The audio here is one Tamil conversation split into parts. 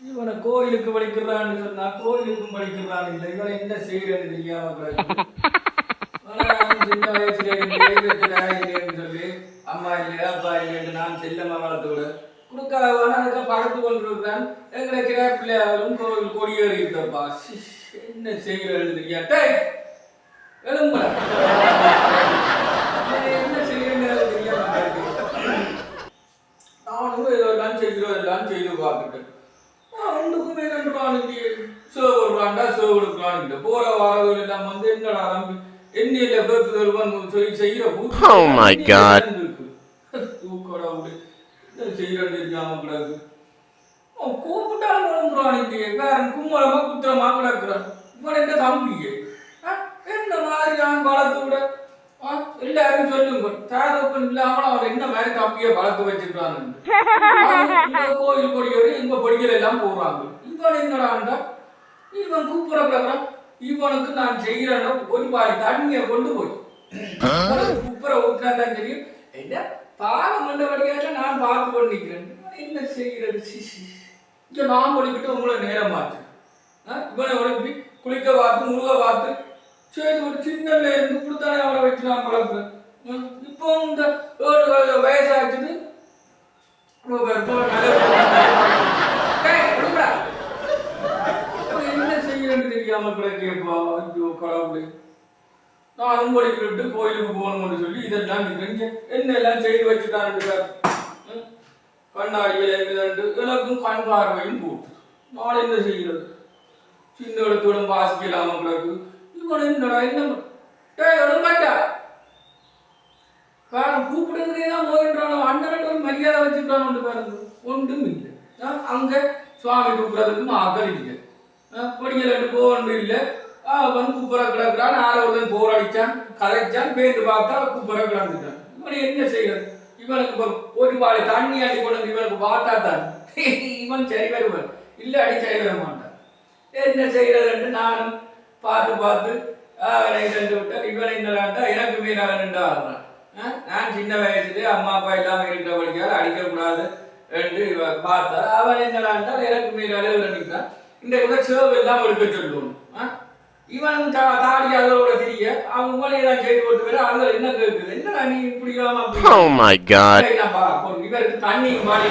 இவனை கோயிலுக்கு படிக்கிறான்னு சொன்னா கோயிலுக்கும் படிக்கிறான் இல்லை இவனை என்ன செய்யறன்னு தெரியாம சின்ன வயசுல இல்லைன்னு சொல்லி அம்மா இல்லையா அப்பா இல்லைன்னு நான் செல்லம்மா வளர்த்து விட கொடுக்காதவன அதுக்கு படுத்து கொண்டிருக்கிறான் எங்களை கிராப்பிள்ளையாலும் கோவில் கொடியேறி இருக்கப்பா என்ன செய்யறன்னு தெரியாட்டே எழும்ப என்ன செய்யறது தெரியாம நானும் ஏதோ எல்லாம் செய்கிறோம் எல்லாம் செய்து பார்த்துட்டேன் ஒன்றுக்குமே ரெண்டு பிராணிக்கு சேவ் வருவான்டா சேவ் எடுக்கிறான் போற வாரங்கள் எல்லாம் வந்து என்னடா எண்ணியில பேர்த்துதல் சொல்லி செய்கிற தூக்கடவுடு என்ன செய்யறது தெரியாம கிடக்கு கூப்பிட்டாலும் வளர்ந்துருவானிக்கு வேற கும்மலமா குத்திரமா கிடக்குறான் இவன் என்ன தம்பிக்கு என்ன மாதிரி நான் வளர்த்து விட எல்லாரும் சொல்லுங்க தாதப்பன் இல்லாமல் அவர் என்ன மாதிரி தம்பியை வளர்த்து வச்சிருக்கான்னு கோயில் கொடியோடு இங்க பொடிகள் எல்லாம் போடுறாங்க இவன் என்னடாண்டா இவன் கூப்பிடப்படுறான் இவனுக்கு நான் செய்யறேன் ஒரு பாடி தண்ணியை கொண்டு போய் குப்புற ஊற்றாதான் தெரியும் என்ன பாவம் மண்டபடியாக நான் பார்த்து கொண்டு நிற்கிறேன் என்ன செய்கிறது இங்க நான் ஒழிக்கிட்டு உங்களை நேரமாச்சு இவனை ஒழுப்பி குளிக்க பார்த்து முழுக பார்த்து சரி ஒரு சின்னல இருந்து கொடுத்தானே அவரை வச்சு நான் வளர்ப்பேன் இப்போ இந்த வயசாச்சுது என்ன செய்யறேன்னு தெரியாம கிடக்கேப்பா ஐயோ கடவுளே நானும் படிக்கிட்டு கோயிலுக்கு போகணும்னு சொல்லி இதெல்லாம் என்ன எல்லாம் செய்து வச்சுட்டான்னு கண்ணாடியில் எனக்கும் கண் பார்வையும் போட்டு நான் என்ன செய்யறது சின்ன இடத்தோட வாசிக்கலாம கிடக்கு என்னடா என்ன கூப்பிடுறதுதான் போயின்றானோ அண்ணன் ஒரு மரியாதை வச்சுட்டானு பாருங்க ஒன்றும் இல்லை அங்க சுவாமி கூப்பிடுறதுக்கு மக்கள் இல்லை படிக்கல போகணும் இல்லை வந்து கூப்பிட கிடக்குறான் ஆரோக்கியம் போராடிச்சான் கதைச்சான் பேருந்து பார்த்தா கூப்பிட கிடந்துட்டான் இவனை என்ன செய்யறது இவனுக்கு ஒரு வாழை தண்ணி அடி கொண்டு இவனுக்கு பார்த்தா தான் இவன் சரி வருவன் இல்லை அடி சரி வர மாட்டான் என்ன செய்யறதுன்னு நானும் பார்த்து பார்த்து அவனை கண்டு விட்டேன் இவனை என்னடா எனக்கு மீனாக நின்று ஆடுறான் நான் சின்ன வயசுல அம்மா அப்பா இல்லாமல் இருக்கிற படிக்காத அடிக்கக்கூடாது என்று பார்த்தா அவன் என்னடா எனக்கு மீனாக நிற்கிறான் இந்த கூட சேவ் எல்லாம் எடுக்க சொல்லணும் இவனும் தாடி அதோட தெரிய அவன் உங்களே தான் செய்து கொடுத்து வர அவங்க என்ன கேட்குது என்னடா நீ இப்படியாம இவருக்கு தண்ணி மாறி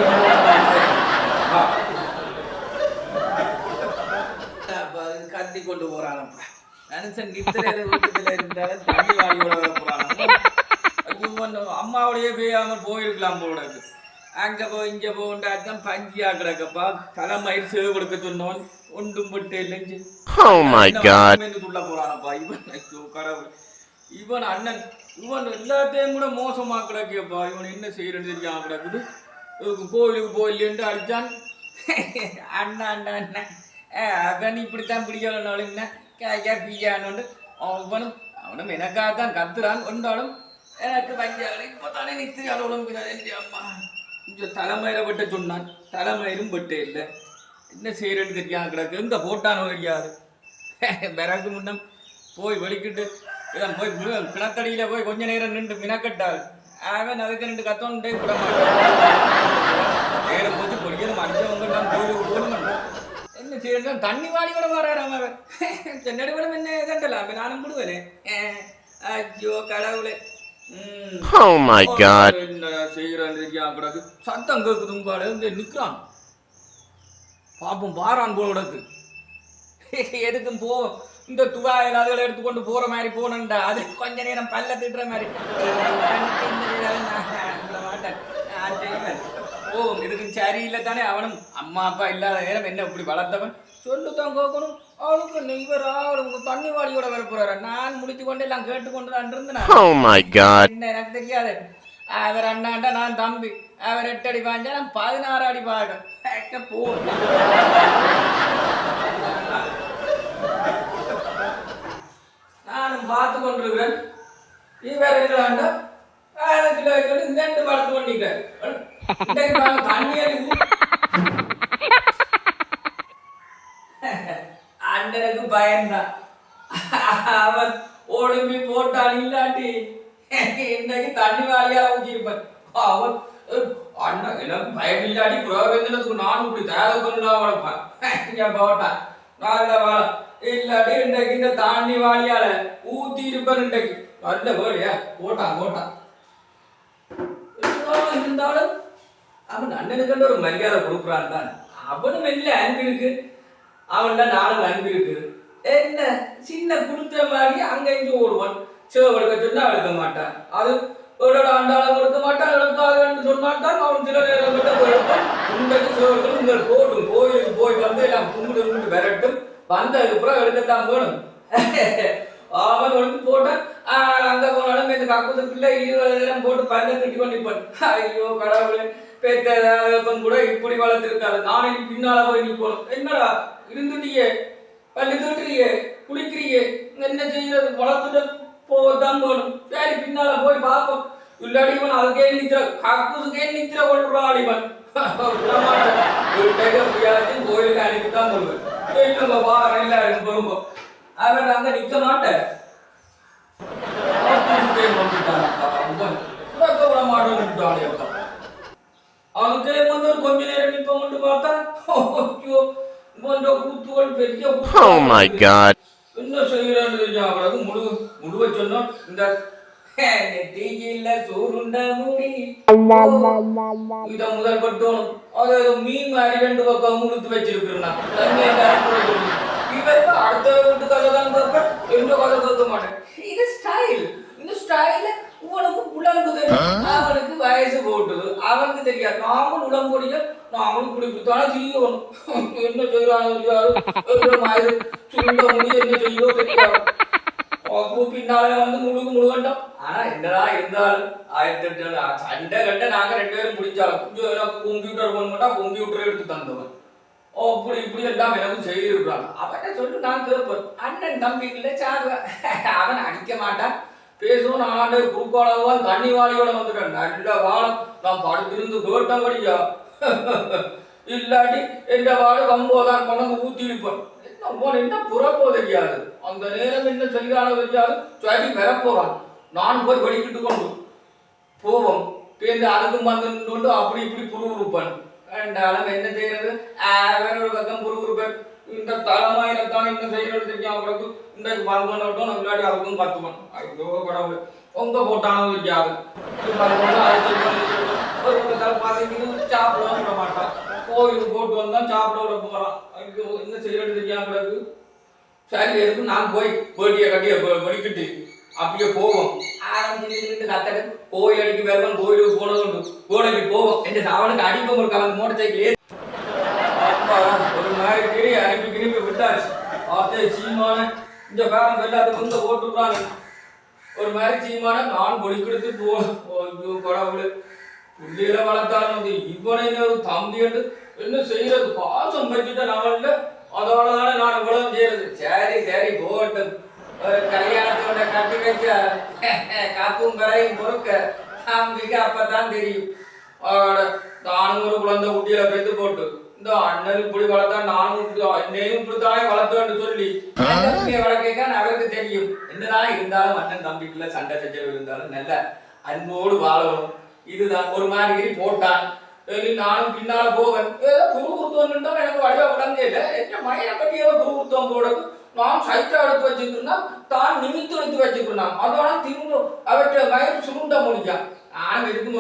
கத்தி கொண்டு போறானப்பா மனுஷன் நித்திரையில இருந்தாலும் தண்ணி வாங்கி போறான் அம்மாவோடய பேயாமல் போயிருக்கலாம் போடாது அங்க போய் இங்க போண்டாதான் பஞ்சியா கிடக்கப்பா தலைமயிர் சேவை கொடுக்க சொன்னவன் ஒன்றும் மட்டும் இல்லைஞ்சு உள்ள போறானப்பா இவன் கடவுள் இவன் அண்ணன் இவன் எல்லாத்தையும் கூட மோசமா கிடக்கப்பா இவன் என்ன செய்யறன்னு தெரியாம கிடக்குது கோயிலுக்கு போயிலேன்னு அடிச்சான் அண்ணா அண்ணா அண்ணன் அவன் இப்படித்தான் பிடிக்கலனாலும் என்ன கேக்கா பியான்னு அவனும் அவனும் எனக்காகத்தான் கத்துறான் ஒன்றாலும் எனக்கு வஞ்சாலும் இப்போதானே நித்திரியால் உடம்புகிறான் அம்மா கொஞ்சம் தலைமயிரை பட்ட சொன்னான் தலைமயிரும் பட்டே இல்லை என்ன செய்யறேன்னு தெரியாம கிடக்கு எங்க போட்டானோ தெரியாது பிறகு முன்னம் போய் வெளிக்கிட்டு இதான் போய் கிணத்தடியில போய் கொஞ்ச நேரம் நின்று மினக்கட்டாள் அவன் அதுக்கு ரெண்டு கத்தோன்ட்டே விட மாட்டான் நேரம் போச்சு பொடிக்கணும் அடிச்சவங்க நான் கோயிலுக்கு போகணும் என்ன செய்யணும் தண்ணி வாடி கூட வர்றாரு அவன் சென்னடி கூட என்ன கண்டலாம் நானும் விடுவேனே ஐயோ கடவுளே சத்தம் கேக்குது நிக்கிறான் பாப்போம் பாரான் போல கிடக்கு எதுக்கும் போ இந்த துவாயில் அதுகளை எடுத்துக்கொண்டு போற மாதிரி போனண்டா அது கொஞ்ச நேரம் பல்ல திட்டுற மாதிரி மாட்டேன் ஓ இதுக்கு சரியில்லை தானே அவனும் அம்மா அப்பா இல்லாத நேரம் என்ன இப்படி வளர்த்தவன் சொல்லுத்தான் கேட்கணும் அவனுக்கு இவர் அவனுக்கு தண்ணி வாடியோட வர போறாரு நான் முடிச்சு கொண்டு எல்லாம் கேட்டுக்கொண்டு தான் இருந்தேன் என்ன எனக்கு தெரியாது அவர் அண்ணாண்டா நான் தம்பி அவர் 8 அடி பாஞ்சா நான் 16 அடி பாடும் போ நானும் பார்த்து கொண்டிருக்கிறேன் இவர் எங்களாண்டா 1000 கிலோ இந்த வளர்த்து கொண்டிருக்கிறேன் அண்ணனுக்கு பயன்தான் அவன் ஒழும்பி போட்டான் இல்லாட்டி இன்னைக்கு தண்ணி வாளியா ஊற்றிருப்பான் அவன் அண்ணா எனக்கு பயம் இல்லாடி புறவேந்தனத்துக்கு நானும் இப்படி தயார் பண்ணலாம் வளர்ப்பேன் போட்டான் நல்ல வாழ இல்லாடி இன்றைக்கு இந்த தாண்டி வாளியால ஊத்தி இருப்பேன் இன்றைக்கு நல்ல வேலையா போட்டான் போட்டான் இருந்தாலும் அவன் அண்ணனுக்கு ஒரு மரியாதை கொடுக்குறான் தான் அவனும் இல்ல அன்பு இருக்கு அவன்ல நானும் அன்பு இருக்கு என்ன சின்ன கொடுத்த மாதிரி அங்க இங்க ஓடுவான் சிவப்படுக்க சொன்னா எடுக்க மாட்டான் அது ஒரு ஆண்டாளம் கொடுக்க மாட்டான் எடுக்காதுன்னு சொன்னால்தான் அவன் சில நேரம் கிட்ட போயிருப்பான் உங்களுக்கு சிவர்கள் உங்கள் போட்டும் கோயிலுக்கு போய் வந்து எல்லாம் கும்பிட்டு விரட்டும் வந்ததுக்கு அப்புறம் எடுக்கத்தான் போகணும் அவன் ஒன்று போட்டான் அங்க போனாலும் இந்த கக்குதுக்குள்ள 20 நேரம் போட்டு பல்ல கட்டி கொண்டிருப்பான் ஐயோ கடவுளே பெற்றதான் கூட இப்படி வளர்த்துருக்காது நானே பின்னால போய் நிற்போம் என்னடா இருந்துட்டியே பள்ளி தோட்டுறியே குளிக்கிறியே என்ன செய்யறது வளர்த்துட்டு போதான் போகணும் சரி பின்னால போய் பார்ப்போம் இல்லாடி இவன் அதுக்கே நித்திர கக்குதுக்கே நித்திர கொள்றான் இவன் கோயிலுக்கு அனுப்பித்தான் சொல்லுவேன் என்னங்க வாரம் எல்லாரும் பொறுப்போம் அவன் அங்க நிக்க மாட்டேன் அவனுக்கு வந்து ஒரு கொஞ்ச நேரம் நிப்ப மட்டும் பார்த்தா கூத்துகள் பெரிய என்ன செய்யறான்னு தெரியாது முழுவ சொன்னோம் இந்த நெத்தியில சோறுண்ட மூடி இத முதல் பட்டோனும் அது மீன் மாதிரி 2 பக்கம் முழுத்து வச்சிருக்கிறான் இவருக்கு அடுத்த வீட்டு கதை தான் கேட்பேன் எந்த கதை கேட்க மாட்டேன் இது ஸ்டைல் இந்த ஸ்டைல உனக்கு உலங்குது அவனுக்கு வயசு போட்டுது அவனுக்கு தெரியாது நாமும் உடம்புடைய நாமும் இப்படி இப்படித்தானே செய்யணும் என்ன செய்யறானோ தெரியாது சுருண்ட முடிய என்ன செய்யோ தெரியாது பின்னாலே வந்து முழுகண்டோம் ஆனா என்னடா இருந்தாலும் 1008 சண்டை கண்ட நாங்க 2 பேரும் முடிச்சாலும் கொஞ்சம் எனக்கு கம்ப்யூட்டர் பண்ணா கம்ப்யூட்டர் எடுத்து தந்தவன் அப்படி இப்படி எல்லாம் எனக்கு செய்திருக்கிறான் அவன் சொல்லி நான் கேட்பேன் அண்ணன் தம்பிக்குள்ள சாடுவேன் அவன் அடிக்க மாட்டான் பேசுவோம் நான் குறுக்காளவான் தண்ணி வாளியோட வந்துட்டேன் நல்ல வாழம் நான் படுத்திருந்து கேட்டபடியா இல்லாட்டி எந்த வாடு வம்போதான் கொண்டு ஊத்தி இருப்பேன் என்ன புறப்போ தெரியாது அந்த நேரம் என்ன செய்தாலோ தெரியாது சரி வரப்போறான் நான் போய் வெளிக்கிட்டு கொண்டு போவோம் பேருந்து அதுக்கும் வந்து அப்படி இப்படி புருவருப்பேன் வேண்டாலும் என்ன செய்யறது வேற ஒரு பக்கம் புருவருப்பேன் இந்த தலைமையில்தான் என்ன செய்யறது தெரியும் அவங்களுக்கு இந்த வந்தோம் விளையாடி அதுக்கும் கத்துவன் ஐயோ கடவுள் உங்க போட்டாலும் தெரியாது ஒரு பக்கத்தால் பாசிக்கிட்டு சாப்பிடவும் விட மாட்டான் கோயிலுக்கு போட்டு வந்தா சாப்பிட விட போறான் ஐயோ என்ன செய்யறது தெரியாம சரி எதுக்கும் நான் போய் பேட்டியை கட்டிய வெடிக்கிட்டு அப்படியே போவோம் ஆரம்பிச்சு கத்தடு கோயில் அடிக்கு வருவன் கோயிலுக்கு போனது கோடைக்கு போவோம் என்று அவனுக்கு அடிக்கும் ஒரு கலந்து மோட்டர் சைக்கிள் ஒரு மாதிரி கிரி அனுப்பி கிருப்பி விட்டாச்சு அதே சீமான இந்த பேரன் எல்லாத்துக்கும் இந்த ஓட்டுறாங்க ஒரு மாதிரி சீமான நான் பொடிக்கெடுத்து போய் கடவுள் புள்ளியில வளர்த்தாலும் வந்து இவனை ஒரு தம்பி என்று என்ன செய்யறது பாசம் பற்றிட்ட நம்மள அதோடதானே நான் இவ்வளவு செய்யறது சரி சரி போட்டும் ஒரு கல்யாணத்தோட கட்டி வச்ச காப்பும் கரையும் பொறுக்க தம்பிக்கு அப்பதான் தெரியும் நானும் ஒரு குழந்தை குட்டியில பெத்து போட்டு இந்த அண்ணன் இப்படி வளர்த்தா நானும் என்னையும் இப்படித்தானே வளர்த்தேன்னு சொல்லி வளர்க்க அவருக்கு தெரியும் என்னதான் இருந்தாலும் அண்ணன் தம்பிக்குள்ள சண்டை சச்சரவு இருந்தாலும் நல்ல அன்போடு வாழணும் இதுதான் ஒரு மாதிரி போட்டான் நானும் பின்னால போவேன் ஏதோ குருகுருத்துவம் எனக்கு வழியா உடம்பே இல்லை என்ன மயிலை பற்றி ஏதோ குருகுருத்துவம் போடுறது நான் சைட்டா எடுத்து வச்சுக்கிறேன்னா தான் நிமித்து எடுத்து வச்சுக்கிறான் அதோட திரும்ப அவற்றை மயில் சுருண்ட முடியும் நான் இருக்கும்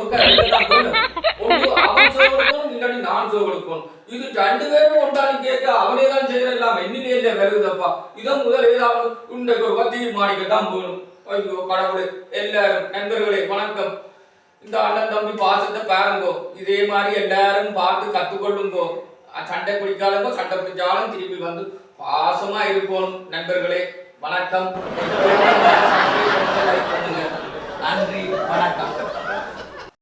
ஒன்று அவன் சோகெடுக்கணும் இல்லாட்டி நான் சோகெடுக்கணும் இது 2 பேரும் ஒன்றாலும் கேட்க அவனே தான் செய்யலாம் என்னிலே இல்லை வருகுதப்பா இதான் முதல் ஏதாவது இன்றைக்கு ஒரு பத்திரிகை மாடிக்கத்தான் போகணும் ஐயோ கடவுளே எல்லாரும் நண்பர்களே வணக்கம் இந்த அண்ணன் தம்பி பாசத்தை பாருங்கோ இதே மாதிரி எல்லாரும் பார்த்து கத்துக்கொள்ளுங்கோ சண்டை பிடிக்காதவங்க சண்டை பிடிச்சாலும் திரும்பி வந்து பாசமா இருப்போம் நண்பர்களே வணக்கம் நன்றி வணக்கம்